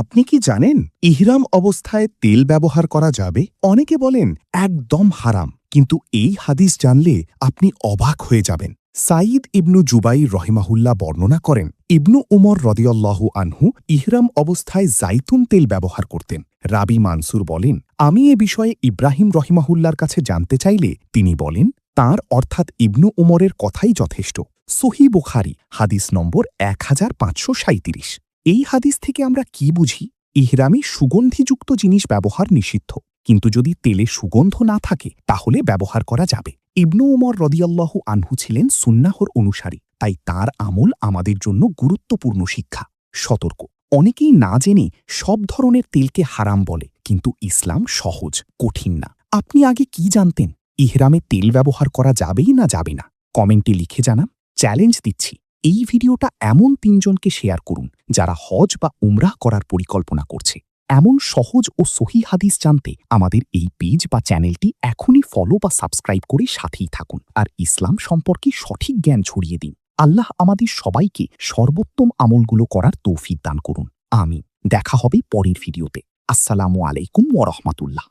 আপনি কি জানেন ইহরাম অবস্থায় তেল ব্যবহার করা যাবে? অনেকে বলেন একদম হারাম, কিন্তু এই হাদিস জানলে আপনি অবাক হয়ে যাবেন। সাঈদ ইবনু জুবাইর রহিমাহুল্লাহ বর্ণনা করেন, ইবনু উমর রদিয়াল্লাহু আনহু ইহরাম অবস্থায় জাইতুন তেল ব্যবহার করতেন। রাবি মানসুর বলেন, আমি এ বিষয়ে ইব্রাহিম রহিমাহুল্লার কাছে জানতে চাইলে তিনি বলেন, তাঁর অর্থাৎ ইবনু উমরের কথাই যথেষ্ট। সহি বুখারী হাদিস নম্বর 1537। এই হাদিস থেকে আমরা কি বুঝি? ইহরামে সুগন্ধিযুক্ত জিনিস ব্যবহার নিষিদ্ধ, কিন্তু যদি তেলে সুগন্ধ না থাকে তাহলে ব্যবহার করা যাবে। ইবনু উমর রদিয়াল্লাহু আনহু ছিলেন সুন্নাহর অনুসারী, তাই তার আমল আমাদের জন্য গুরুত্বপূর্ণ শিক্ষা। সতর্ক, অনেকেই না জেনে সব ধরনের তেলকে হারাম বলে, কিন্তু ইসলাম সহজ, কঠিন না। আপনি আগে কি জানতেন? ইহরামে তেল ব্যবহার করা যাবেই না যাবে না? কমেন্টে লিখে জানান। চ্যালেঞ্জ দিচ্ছি, এই ভিডিওটা এমন ৩ জনকে শেয়ার করুন যারা হজ বা উমরাহ করার পরিকল্পনা করছে। এমন সহজ ও সহি হাদিস জানতে আমাদের এই পেজ বা চ্যানেলটি এখনই ফলো বা সাবস্ক্রাইব করে সাথেই থাকুন, আর ইসলাম সম্পর্কে সঠিক জ্ঞান ছড়িয়ে দিন। আল্লাহ আমাদের সবাইকে সর্বোত্তম আমলগুলো করার তৌফিক দান করুন। আমিন। দেখা হবে পরের ভিডিওতে। আসসালামু আলাইকুম ওয়া রাহমাতুল্লাহ।